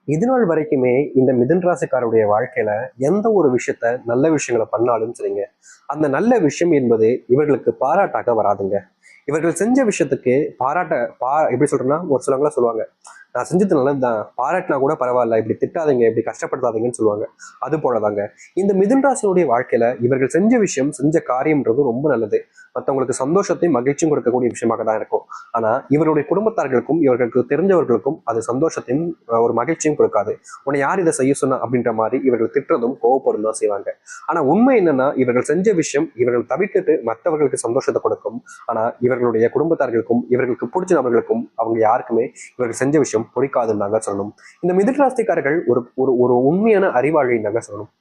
இது நாள் வரைக்குமே இந்த மிதுன் ராசிக்காருடைய வாழ்க்கையில எந்த ஒரு விஷயத்த நல்ல விஷயங்களை பண்ணாலும் சரிங்க, அந்த நல்ல விஷயம் என்பது இவர்களுக்கு பாராட்டாக வராதுங்க. இவர்கள் செஞ்ச விஷயத்துக்கு பாராட்ட எப்படி சொல்றேன்னா, ஒரு சிலவங்களாம் சொல்லுவாங்க, நான் செஞ்சது நல்லதுதான், பாராட்டினா கூட பரவாயில்ல, இப்படி திட்டாதீங்க, இப்படி கஷ்டப்படுத்தாதீங்கன்னு சொல்லுவாங்க. அது போலதாங்க இந்த மிதுன் ராசியுடைய வாழ்க்கையில இவர்கள் செஞ்ச விஷயம், செஞ்ச காரியம்ன்றது ரொம்ப நல்லது. மற்றவங்களுக்கு சந்தோஷத்தையும் மகிழ்ச்சியும் கொடுக்கக்கூடிய விஷயமாக தான் இருக்கும். ஆனா இவருடைய குடும்பத்தார்களுக்கும் இவர்களுக்கு தெரிஞ்சவர்களுக்கும் அது சந்தோஷத்தையும் ஒரு மகிழ்ச்சியும் கொடுக்காது. உன்னை யார் இதை செய்ய சொன்னா அப்படின்ற மாதிரி இவர்கள் திட்டுறதும் கோவப்படும் தான் செய்வாங்க. ஆனா உண்மை என்னன்னா, இவர்கள் செஞ்ச விஷயம் இவர்கள் தவிர்த்துட்டு மற்றவர்களுக்கு சந்தோஷத்தை கொடுக்கும். ஆனா இவர்களுடைய குடும்பத்தார்களுக்கும் இவர்களுக்கு பிடிச்ச நபர்களுக்கும் அவங்க யாருக்குமே இவர்கள் செஞ்ச விஷயம் பிடிக்காதுன்னு தாங்க சொல்லணும். இந்த மிதுன ராசிக்காரர்கள் ஒரு ஒரு ஒரு உண்மையான அறிவாளின்னு தாங்க சொல்லணும்.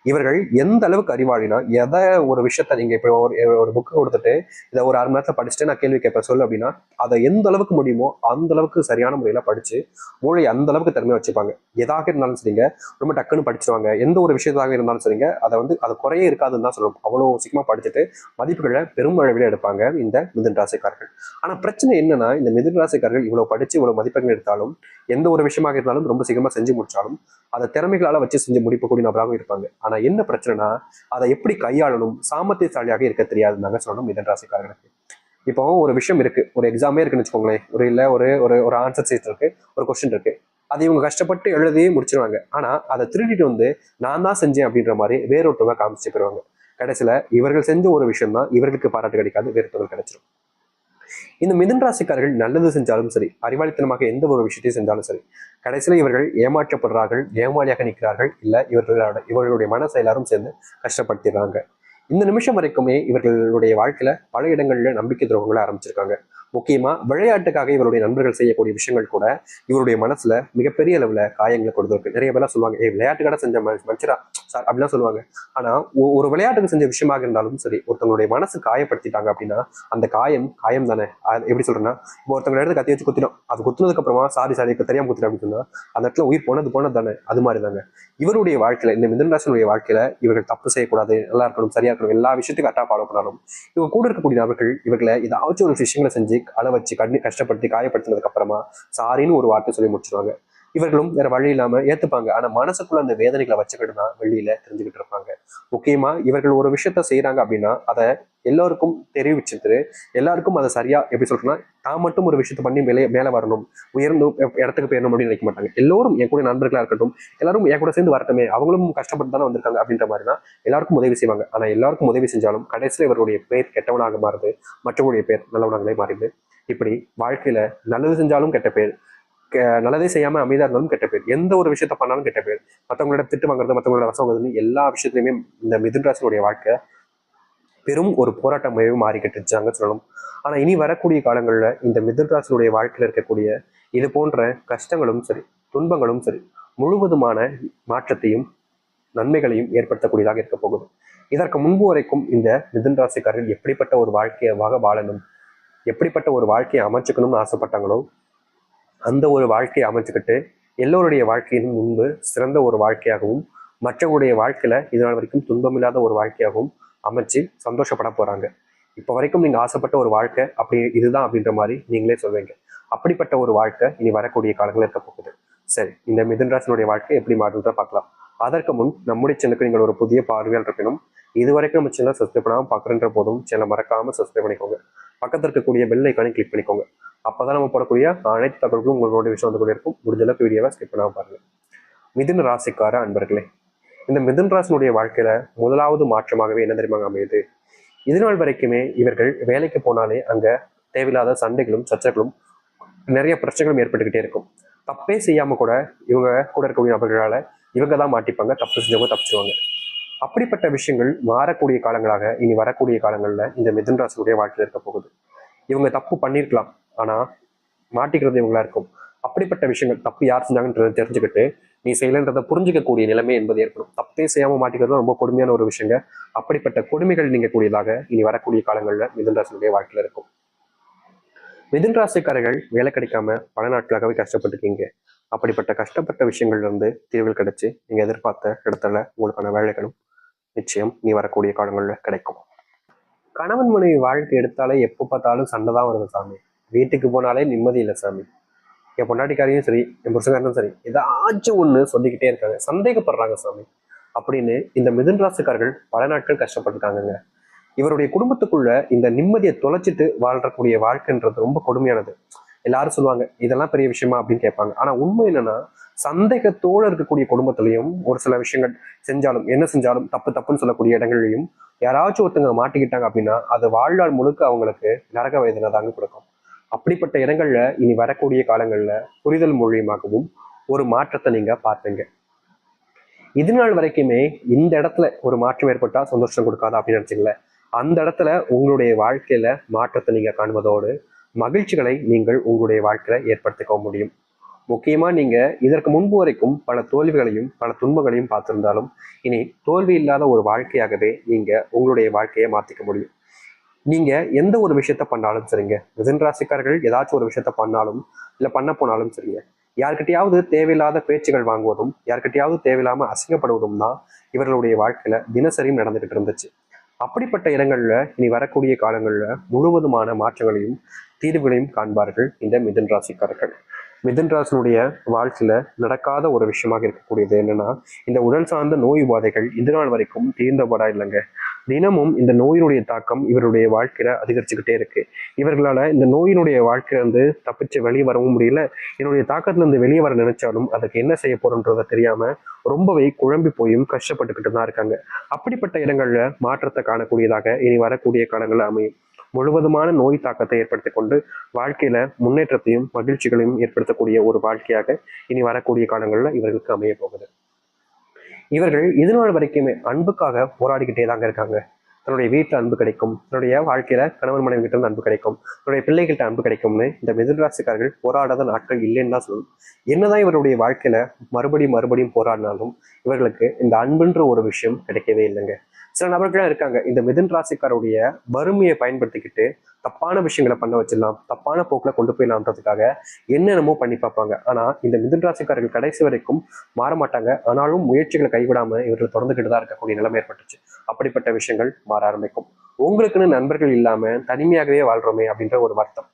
இவர்கள் எந்த அளவுக்கு அறிவாளினா, எதை ஒரு விஷயத்த நீங்க இப்போ ஒரு புக்கு கொடுத்துட்டு இதை ஒரு 6 மணி நேரத்துல படிச்சுட்டு நான் கேள்வி கேட்பேன் சொல்லு அப்படின்னா, அதை எந்த அளவுக்கு முடியுமோ அந்த அளவுக்கு சரியான முறையில படிச்சு மூளை அந்த அளவுக்கு திறமையை வச்சுப்பாங்க. எதாக இருந்தாலும் சரிங்க, ரொம்ப டக்குன்னு படிச்சிருவாங்க. எந்த ஒரு விஷயத்தாக இருந்தாலும் சரிங்க, அது குறையே இருக்காதுன்னு தான் சொல்லணும். அவ்வளோ சீக்கிரமா படிச்சுட்டு மதிப்புகளை பெரும் அளவில் எடுப்பாங்க இந்த மிதுன் ராசிக்காரர்கள். ஆனா பிரச்சனை என்னன்னா, இந்த மிதுன் ராசிக்காரர்கள் இவ்வளவு படிச்சு இவ்வளவு மதிப்பெண்கள் எடுத்தாலும், எந்த ஒரு விஷயமாக இருந்தாலும் ரொம்ப சீக்கிரமா செஞ்சு முடிச்சாலும் அதை திறமைகளால வச்சு செஞ்சு முடிக்கக்கூடிய நபராகவும் இருப்பாங்க. ஆனா என்ன பிரச்சனைனா, அதை எப்படி கையாளணும், சாமர்த்தியசாலியாக இருக்க தெரியாதுன்னு சொல்லணும் மிதன் ராசிக்காரர்களுக்கு. இப்போ ஒரு விஷயம் இருக்கு, ஒரு எக்ஸாமே இருக்குன்னு வச்சுக்கோங்களேன், ஒரு இல்ல ஒரு ஒரு ஒரு ஆன்சர் சீட் இருக்கு, ஒரு கொஸ்டின் இருக்கு. அதை இவங்க கஷ்டப்பட்டு எழுதி முடிச்சிருவாங்க. ஆனா அதை திருடிட்டு வந்து நான் தான் செஞ்சேன் அப்படின்ற மாதிரி வேறொருத்தவங்க காமிச்சு போயிருவாங்க. கடைசியில இவர்கள் செஞ்ச ஒரு விஷயம் தான் இவர்களுக்கு பாராட்டு கிடைக்காது, வேறொருத்தவங்க கிடைச்சிடும். இந்த மிதுன் ராசிக்காரர்கள் நல்லது செஞ்சாலும் சரி, அறிவாளித்தனமாக எந்த ஒரு விஷயத்தையும் செஞ்சாலும் சரி, கடைசியில் இவர்கள் ஏமாற்றப்படுறார்கள், ஏமாளியாக நிற்கிறார்கள், இல்ல இவர்களுடைய மனசை எல்லாரும் சேர்ந்து கஷ்டப்படுத்திடுறாங்க. இந்த நிமிஷம் வரைக்குமே இவர்களுடைய வாழ்க்கையில பல இடங்கள்ல நம்பிக்கை துரோகங்களை ஆரம்பிச்சிருக்காங்க. முக்கியமா விளையாட்டுக்காக இவருடைய நண்பர்கள் செய்யக்கூடிய விஷயங்கள் கூட இவருடைய மனசுல மிகப்பெரிய அளவுல காயங்களை கொடுத்துருக்கு. நிறைய பேர்லாம் சொல்லுவாங்க, விளையாட்டுக்காக செஞ்ச மனுஷரா சார் அப்படிலாம் சொல்லுவாங்க. ஆனா ஒரு விளையாட்டுக்கு செஞ்ச விஷயமாக இருந்தாலும் சரி, ஒருத்தவங்களுடைய மனசு காயப்படுத்திட்டாங்க அப்படின்னா அந்த காயம் காயம் தானே. எப்படி சொல்றேன்னா, இப்போ ஒருத்தவங்க இடத்துல கத்தி வச்சு குத்தினோம், அது குத்துனதுக்கு அப்புறமா சாரி சாரி தெரியாம குத்திட்டேன் அப்படின்னு சொன்னா அந்த இடத்துல உயிர் போனது தானே. அது மாதிரி தாங்க இவருடைய வாழ்க்கையில, இந்த மிதுன் ராசினுடைய வாழ்க்கையில இவர்கள் தப்பு செய்யக்கூடாது, நல்லா இருக்கணும், சரியா இருக்கணும், எல்லா விஷயத்துக்கும் கரெக்டாக ஃபாலோ பண்ணணும். இவங்க கூட இருக்கக்கூடிய நபர்கள் இவர்களை ஏதாச்சும் ஒரு விஷயங்களை செஞ்சு அள வச்சு கஷ்டப்படுத்தி காயப்படுத்தினதுக்கு அப்புறமா சாரின்னு ஒரு வார்த்தை சொல்லி முடிச்சிருவாங்க. இவர்களும் வேற வழி இல்லாம ஏத்துப்பாங்க. ஆனா மனசுக்குள்ள அந்த வேதனைகளை வச்சுக்கிட்டு தான் வெளியில தெரிஞ்சுக்கிட்டு இருப்பாங்க. முக்கியமா இவர்கள் ஒரு விஷயத்த செய்யறாங்க அப்படின்னா அதை எல்லாருக்கும் தெரிவிச்சுட்டு, எல்லாருக்கும் அதை சரியா எப்படி சொல்றேன்னா, தான் மட்டும் ஒரு விஷயத்த பண்ணி மேல வரணும், உயர்ந்து இடத்துக்கு போயிடணும் அப்படின்னு நினைக்க மாட்டாங்க. எல்லோரும் என் கூட நண்பர்களா இருக்கட்டும், எல்லாரும் என் கூட சேர்ந்து வரட்டுமே, அவங்களும் கஷ்டப்பட்டு தானே வந்திருக்காங்க அப்படின்ற மாதிரி தான் எல்லாருக்கும் உதவி செய்வாங்க. ஆனா எல்லாருக்கும் உதவி செஞ்சாலும் கடைசியில் இவருடைய பேர் கெட்டவனாக மாறுது, மற்றவருடைய பேர் நல்லவனாங்களே மாறிடுது. இப்படி வாழ்க்கையில நல்லது செஞ்சாலும் கெட்ட பேர், நல்லதே செய்யாம அமைதியா இருந்தாலும் கெட்ட பேர், எந்த ஒரு விஷயத்த பண்ணாலும் கெட்ட பேர், மற்றவங்களோட திட்டு வாங்குறது, மற்றவங்களோட ரசம் வாங்குறதுன்னு எல்லா விஷயத்துலையுமே இந்த மிதுன் ராசினுடைய வாழ்க்கை பெரும் ஒரு போராட்டமாகவே மாறிக்கிட்டு இருந்துச்சாங்க சொல்லணும். ஆனா இனி வரக்கூடிய காலங்கள்ல இந்த மிதுன் ராசினுடைய வாழ்க்கையில இருக்கக்கூடிய இது போன்ற கஷ்டங்களும் சரி, துன்பங்களும் சரி, முழுவதுமான மாற்றத்தையும் நன்மைகளையும் ஏற்படுத்தக்கூடியதாக இருக்க போகுது. இதற்கு முன்பு வரைக்கும் இந்த மிதுன் ராசிக்காரர்கள் எப்படிப்பட்ட ஒரு வாழ்க்கையாக வாழணும், எப்படிப்பட்ட ஒரு வாழ்க்கையை அமைச்சுக்கணும்னு ஆசைப்பட்டாங்களோ அந்த ஒரு வாழ்க்கையை அமைச்சுக்கிட்டு எல்லோருடைய வாழ்க்கையின் முன்பு சிறந்த ஒரு வாழ்க்கையாகவும், மற்றவருடைய வாழ்க்கையில இதனால் வரைக்கும் துன்பமில்லாத ஒரு வாழ்க்கையாகவும் அமைச்சு சந்தோஷப்பட போறாங்க. இப்போ வரைக்கும் நீங்க ஆசைப்பட்ட ஒரு வாழ்க்கை அப்படி இதுதான் அப்படின்ற மாதிரி நீங்களே சொல்வீங்க. அப்படிப்பட்ட ஒரு வாழ்க்கை இனி வரக்கூடிய காலங்கள் இருக்க போகுது. சரி, இந்த மிதுன் ராசினுடைய வாழ்க்கை எப்படி மாறுன்றத பார்க்கலாம். அதற்கு முன் நம்முடைய சேனலுக்கு நீங்கள் ஒரு புதிய பார்வையால் இருக்கணும். இது வரைக்கும் நம்ம சேனல் சப்ஸ்கிரைப் பண்ணாமல் பார்க்குறன்ற போதும் சேனலை மறக்காம சப்ஸ்கிரைப் பண்ணிக்கோங்க. பக்கத்தில் இருக்கக்கூடிய பெல் ஐக்கானை கிளிக் பண்ணிக்கோங்க. அப்பதான் நம்ம போடக்கூடிய அனைத்து தகவல்களும் உங்களுக்கு நோட்டிஃபிகேஷன் வந்து கூட இருக்கும். முடிஞ்ச அளவுக்கு வீடியோவை ஸ்கிப் பண்ணாம பாருங்க. மிதுன ராசிக்கார அன்பர்களே, இந்த மிதுன் ராசினுடைய வாழ்க்கையில முதலாவது மாற்றமாகவே என்ன தெரியுமாங்க அமையுது? இது நாள் வரைக்குமே இவர்கள் வேலைக்கு போனாலே அங்க தேவையில்லாத சண்டைகளும் சர்ச்சைகளும் நிறைய பிரச்சனைகளும் ஏற்பட்டுக்கிட்டே இருக்கும். தப்பே செய்யாம கூட இவங்க கூட இருக்கக்கூடிய நபர்களால இவங்க தான் மாட்டிப்பாங்க, தப்பு செஞ்சவங்க தப்பிச்சுவாங்க. அப்படிப்பட்ட விஷயங்கள் மாறக்கூடிய காலங்களாக இனி வரக்கூடிய காலங்கள்ல இந்த மிதுன் ராசினுடைய வாழ்க்கையில் இருக்க போகுது. இவங்க தப்பு பண்ணியிருக்கலாம், ஆனா மாட்டிக்கிறது இவங்களா இருக்கும். அப்படிப்பட்ட விஷயங்கள் தப்பு யார் செஞ்சாங்கன்றதை தெரிஞ்சுக்கிட்டு நீ செய்யலன்றதை புரிஞ்சிக்கக்கூடிய நிலைமை என்பது ஏற்படும். தப்பே செய்யாம மாட்டிக்கிறது ரொம்ப கொடுமையான ஒரு விஷயங்க. அப்படிப்பட்ட கொடுமைகள் நீங்க கூடியதாக இனி வரக்கூடிய காலங்கள்ல மிதுன் ராசினுடைய வாழ்க்கையில இருக்கும். மிதுன் ராசிக்காரர்கள் வேலை கிடைக்காம பல நாட்களாகவே கஷ்டப்பட்டுருக்கீங்க. அப்படிப்பட்ட கஷ்டப்பட்ட விஷயங்கள்ல இருந்து தீர்வுகள் கிடைச்சு நீங்க எதிர்பார்த்த இடத்துல உங்களுக்கான வேலைகளும் நிச்சயம் நீ வரக்கூடிய காலங்கள்ல கிடைக்கும். கணவன் மனைவி வாழ்க்கை எடுத்தாலே எப்போ பார்த்தாலும் சண்டை தான் வருது சாமி. வீட்டுக்கு போனாலே நிம்மதி இல்லை சாமி. என் பொண்டாட்டிக்காரையும் சரி, என் புருஷங்காரனும் சரி, ஏதாச்சும் ஒண்ணு சொல்லிக்கிட்டே இருக்காங்க, சந்தேகப்படுறாங்க சாமி அப்படின்னு இந்த மிதுன ராசிக்காரர்கள் பல நாட்கள் கஷ்டப்பட்டுருக்காங்க. இவருடைய குடும்பத்துக்குள்ள இந்த நிம்மதியை தொலைச்சிட்டு வாழ்றக்கூடிய வாழ்க்கைன்றது ரொம்ப கொடுமையானது. எல்லாரும் சொல்லுவாங்க இதெல்லாம் பெரிய விஷயமா அப்படின்னு கேட்பாங்க. ஆனா உண்மை என்னன்னா, சந்தேகத்தோடு இருக்கக்கூடிய குடும்பத்திலையும் ஒரு சில விஷயங்கள் செஞ்சாலும், என்ன செஞ்சாலும் தப்பு தப்புன்னு சொல்லக்கூடிய இடங்கள்லையும் யாராச்சும் ஒருத்தங்க மாட்டிக்கிட்டாங்க அப்படின்னா அது வாழ்நாள் முழுக்க அவங்களுக்கு நரக வேதனை தாங்க கொடுக்கும். அப்படிப்பட்ட இடங்கள்ல இனி வரக்கூடிய காலங்கள்ல புரிதல் மூலியமாகவும் ஒரு மாற்றத்தை நீங்க பார்ப்பீங்க. இது நாள் வரைக்குமே இந்த இடத்துல ஒரு மாற்றம் ஏற்பட்டா சந்தோஷம் கொடுக்காதா அப்படின்னு நினைச்சீங்களேன், அந்த இடத்துல உங்களுடைய வாழ்க்கையில மாற்றத்தை நீங்க காண்பதோடு மகிழ்ச்சிகளை நீங்கள் உங்களுடைய வாழ்க்கையில ஏற்படுத்திக்க முடியும். முக்கியமா நீங்க இதற்கு முன்பு வரைக்கும் பல தோல்விகளையும் பல துன்பங்களையும் பார்த்திருந்தாலும் இனி தோல்வி இல்லாத ஒரு வாழ்க்கையாகவே நீங்க உங்களுடைய வாழ்க்கையை மாத்திக்க முடியும். நீங்க எந்த ஒரு விஷயத்த பண்ணாலும் சரிங்க, மிதுன ராசிக்காரர்கள் ஏதாச்சும் ஒரு விஷயத்த பண்ணாலும் இல்ல பண்ண போனாலும் சரிங்க, யார்கிட்டயாவது தேவையில்லாத பேச்சுகள் வாங்குவதும் யார்கிட்டயாவது தேவையில்லாம அசிங்கப்படுவதும் தான் இவர்களுடைய வாழ்க்கையில தினசரியும் நடந்துகிட்டு இருந்துச்சு. அப்படிப்பட்ட இடங்கள்ல இனி வரக்கூடிய காலங்கள்ல முழுவதுமான மாற்றங்களையும் தீர்வுகளையும் காண்பார்கள் இந்த மிதுன ராசிக்காரர்கள். மிதுன ராசினுடைய வாழ்க்கையில நடக்காத ஒரு விஷயமாக இருக்கக்கூடியது என்னன்னா, இந்த உடல் சார்ந்த நோய் உபாதைகள் இது நாள் வரைக்கும் தீர்ந்தபடா இல்லைங்க. தினமும் இந்த நோயினுடைய தாக்கம் இவருடைய வாழ்க்கையில அதிகரிச்சுக்கிட்டே இருக்கு. இவர்களால இந்த நோயினுடைய வாழ்க்கையில இருந்து தப்பிச்சு வெளியே வரவும் முடியல. என்னுடைய தாக்கத்துல இருந்து வெளியே வர நினைச்சாலும் அதுக்கு என்ன செய்ய போறோன்றத தெரியாம ரொம்பவே குழம்பி போயும் கஷ்டப்பட்டுக்கிட்டு தான் இருக்காங்க. அப்படிப்பட்ட இடங்கள்ல மாற்றத்தை காணக்கூடியதாக இனி வரக்கூடிய காலங்கள் அமையும். முழுவதுமான நோய் தாக்கத்தை ஏற்படுத்தி கொண்டு வாழ்க்கையில முன்னேற்றத்தையும் மகிழ்ச்சிகளையும் ஏற்படுத்தக்கூடிய ஒரு வாழ்க்கையாக இனி வரக்கூடிய காலங்கள்ல இவர்களுக்கு அமைய போகுது. இவர்கள் இது நாள் வரைக்குமே அன்புக்காக போராடிக்கிட்டே தாங்க இருக்காங்க. தன்னுடைய வீட்டுல அன்பு கிடைக்கும், தன்னுடைய வாழ்க்கையில கணவன் மனைவி கிட்ட இருந்து அன்பு கிடைக்கும், தன்னுடைய பிள்ளைகிட்ட அன்பு கிடைக்கும்னு இந்த மிதுன ராசிக்காரர்கள் போராடாத நாட்கள் இல்லைன்னு தான் சொல்லணும். என்னதான் இவருடைய வாழ்க்கையில மறுபடியும் மறுபடியும் போராடினாலும் இவர்களுக்கு இந்த அன்புன்ற ஒரு விஷயம் கிடைக்கவே இல்லைங்க. சில நபர்கள்லாம் இருக்காங்க இந்த மிதுன ராசிக்காருடைய வறுமையை பயன்படுத்திக்கிட்டு தப்பான விஷயங்களை பண்ண வச்சிடலாம், தப்பான போக்குல கொண்டு போயிடலாம்ன்றதுக்காக என்னென்னமோ பண்ணி பார்ப்பாங்க. ஆனா இந்த மிதுன ராசிக்காரர்கள் கடைசி வரைக்கும் மாற மாட்டாங்க. ஆனாலும் முயற்சிகளை கைவிடாம இவர்கள் தொடர்ந்துகிட்டு தான் இருக்கக்கூடிய நிலைமை ஏற்பட்டுச்சு. அப்படிப்பட்ட விஷயங்கள் மாற ஆரம்பிக்கும். உங்களுக்குன்னு நண்பர்கள் இல்லாம தனிமையாகவே வாழ்றோமே அப்படின்ற ஒரு வருத்தம்,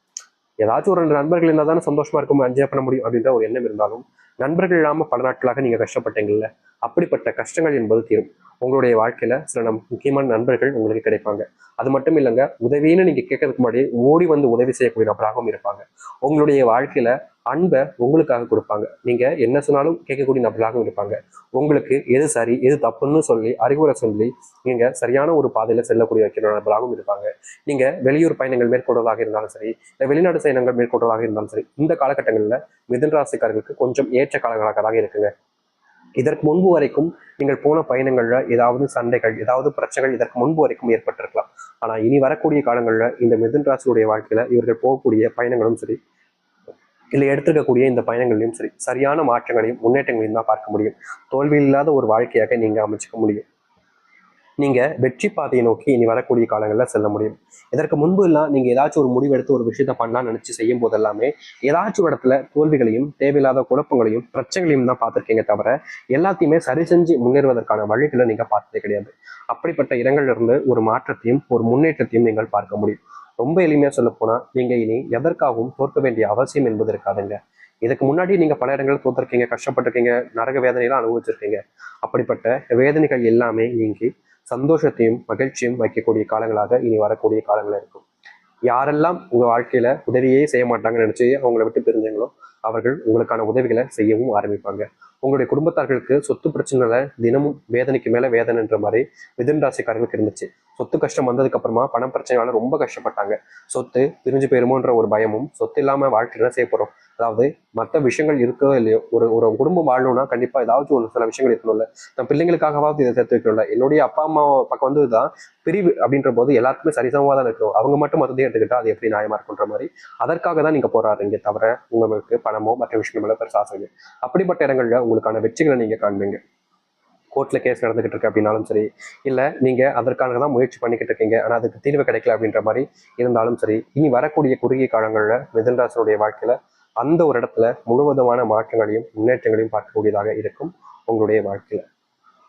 ஏதாச்சும் ஒரு 2 நண்பர்கள் இருந்தால் தானே சந்தோஷமா இருக்கும், என்ஜாய் பண்ண முடியும் அப்படின்ற ஒரு எண்ணம் இருந்தாலும் நண்பர்கள் இல்லாம பல நாட்களாக நீங்க கஷ்டப்பட்டீங்கல்ல, அப்படிப்பட்ட கஷ்டங்கள் என்பது தீரும். உங்களுடைய வாழ்க்கையில சில முக்கியமான நண்பர்கள் உங்களுக்கு கிடைப்பாங்க. அது மட்டும் இல்லைங்க, உதவின்னு நீங்க கேட்கறதுக்கு முன்னாடி ஓடி வந்து உதவி செய்யக்கூடிய நபராகவும் இருப்பாங்க. உங்களுடைய வாழ்க்கையில அன்பை உங்களுக்காக கொடுப்பாங்க. நீங்க என்ன சொன்னாலும் கேட்கக்கூடிய நபராகவும் இருப்பாங்க. உங்களுக்கு எது சரி எது தப்புன்னு சொல்லி அறிவுரை சொல்லி நீங்க சரியான ஒரு பாதையில செல்லக்கூடிய வைக்கிற நபராகவும் இருப்பாங்க. நீங்க வெளியூர் பயணங்கள் மேற்கொள்வதாக இருந்தாலும் சரி, இல்லை வெளிநாடு பயணங்கள் மேற்கொள்வதாக இருந்தாலும் சரி, இந்த காலகட்டங்களில் மிதுன ராசிக்காரர்களுக்கு கொஞ்சம் ஏற்ற காலங்களாக தான் இருக்குங்க. இதற்கு முன்பு வரைக்கும் நீங்கள் போன பயணங்கள்ல ஏதாவது சண்டைகள் ஏதாவது பிரச்சனைகள் இதற்கு முன்பு வரைக்கும் ஏற்பட்டிருக்கலாம். ஆனா இனி வரக்கூடிய காலங்கள்ல இந்த மிதுன ராசியுடைய வாழ்க்கையில இவர்கள் போகக்கூடிய பயணங்களும் சரி, இல்லை எடுத்துக்கக்கூடிய இந்த பயணங்களையும் சரி, சரியான மாற்றங்களையும் முன்னேற்றங்களையும் தான் பார்க்க முடியும். தோல்வி இல்லாத ஒரு வாழ்க்கையாக நீங்க அமைச்சுக்க முடியும். நீங்க வெற்றி பாதையை நோக்கி இனி வரக்கூடிய காலங்களில் செல்ல முடியும். இதற்கு முன்பு எல்லாம் நீங்க ஏதாச்சும் ஒரு முடிவு எடுத்து ஒரு விஷயத்த பண்ணலாம்னு நினைச்சு செய்யும் போதெல்லாமே ஏதாச்சும் இடத்துல தோல்விகளையும் தேவையில்லாத குழப்பங்களையும் பிரச்சனைகளையும் தான் பார்த்துருக்கீங்க தவிர எல்லாத்தையுமே சரி செஞ்சு முன்னேறுவதற்கான வழிகளை நீங்க பார்த்ததே கிடையாது. அப்படிப்பட்ட இடங்கள்ல இருந்து ஒரு மாற்றத்தையும் ஒரு முன்னேற்றத்தையும் நீங்கள் பார்க்க முடியும். ரொம்ப எளிமையா சொல்ல போனா நீங்க இனி எதற்காகவும் தோற்க வேண்டிய அவசியம் என்பது இருக்காதுங்க. இதுக்கு முன்னாடி நீங்க பல இடங்கள் தோற்றிருக்கீங்க, கஷ்டப்பட்டிருக்கீங்க, நரக வேதனையெல்லாம் அனுபவிச்சிருக்கீங்க. அப்படிப்பட்ட வேதனைகள் எல்லாமே நீங்கி சந்தோஷத்தையும் மகிழ்ச்சியும் வைக்கக்கூடிய காலங்களாக இனி வரக்கூடிய காலங்கள் இருக்கும். யாரெல்லாம் உங்க வாழ்க்கையில உதவியே செய்ய மாட்டாங்கன்னு நினைச்சு அவங்கள விட்டு பிரிஞ்சாங்களோ அவர்கள் உங்களுக்கான உதவிகளை செய்யவும் ஆரம்பிப்பாங்க. உங்களுடைய குடும்பத்தார்களுக்கு சொத்து பிரச்சனைகளை தினமும் வேதனைக்கு மேல வேதனைன்ற மாதிரி மிதுன ராசிக்காரர்களுக்கு இருந்துச்சு. சொத்து கஷ்டம் வந்ததுக்கு அப்புறமா பணம் பிரச்சனையால ரொம்ப கஷ்டப்பட்டாங்க. சொத்து பிரிஞ்சு போயிருமோன்ற ஒரு பயமும், சொத்து இல்லாம வாழ்க்கையில செய்ய போறோம், அதாவது மற்ற விஷயங்கள் இருக்கோ இல்லையோ, ஒரு ஒரு குடும்பம் வாழணும்னா கண்டிப்பா ஏதாச்சும் ஒரு சில விஷயங்கள் இருக்கணும்ல. நான் பிள்ளைங்களுக்காகவாவது இதை சேர்த்து வைக்கணும்ல. என்னுடைய அப்பா அம்மா பக்கம் வந்துதான் பிரிவு அப்படின்ற போது எல்லாருக்குமே சரிசமமா தான் இருக்கணும். அவங்க மட்டும் மொத்தத்தையும் எடுத்துக்கிட்டா அது எப்படி நியாயமா இருக்குன்ற மாதிரி அதற்காக தான் நீங்க போராடுறீங்க தவிர உங்களுக்கு பணமோ மற்ற விஷயங்களோ பெருசா ஆசை. அப்படிப்பட்ட இடங்கள்ல உங்களுக்கான வெற்றிகளை நீங்க காண்பீங்க. கோர்ட்ல கேஸ் நடந்துகிட்டு இருக்கு அப்படின்னாலும் சரி, இல்ல நீங்க அதற்காக தான் முயற்சி பண்ணிக்கிட்டு இருக்கீங்க ஆனா அதுக்கு தீர்வு கிடைக்கல அப்படின்ற மாதிரி இருந்தாலும் சரி, இனி வரக்கூடிய குறுகிய காலங்கள்ல மிதுன ராசியுடைய வாழ்க்கையில அந்த ஒரு இடத்துல முழுவதுமான மாற்றங்களையும் முன்னேற்றங்களையும் பார்க்கக்கூடியதாக இருக்கும். உங்களுடைய வாழ்க்கையில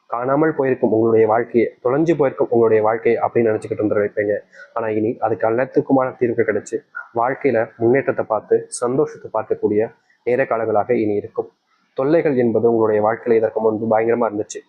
காணாமல் போயிருக்கும் உங்களுடைய வாழ்க்கையை, தொலைஞ்சு போயிருக்கும் உங்களுடைய வாழ்க்கையை அப்படின்னு நினைச்சுக்கிட்டு இருந்து வைப்பீங்க. ஆனா இனி அதுக்கு எல்லாத்துக்குமான தீர்வு கிடைச்சு வாழ்க்கையில முன்னேற்றத்தை பார்த்து சந்தோஷத்தை பார்க்கக்கூடிய நேர காலங்களாக இனி இருக்கும். தொல்லைகள் என்பது உங்களுடைய வாழ்க்கையில இதற்கு முன்பு பயங்கரமா இருந்துச்சு.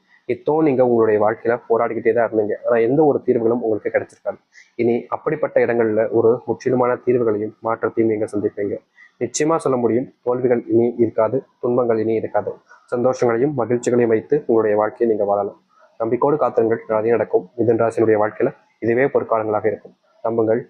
நீங்க உங்களுடைய வாழ்க்கையில போராடிக்கிட்டே தான் இருந்தீங்க. ஆனா எந்த ஒரு தீர்வுகளும் உங்களுக்கு கிடைச்சிருக்காது. இனி அப்படிப்பட்ட இடங்கள்ல ஒரு முற்றிலுமான தீர்வுகளையும் மாற்றத்தையும் நீங்க சந்திப்பீங்க. நிச்சயமா சொல்ல முடியும், தோல்விகள் இனி இருக்காது, துன்பங்கள் இனி இருக்காது. சந்தோஷங்களையும் மகிழ்ச்சிகளையும் வைத்து உங்களுடைய வாழ்க்கையை நீங்க வாழலாம். நம்பிக்கையோடு காத்திருங்கள், நல்லதே நடக்கும். மிதுன ராசியினுடைய வாழ்க்கையில இதுவே பொற்காலங்களாக இருக்கும். நம்புங்கள்.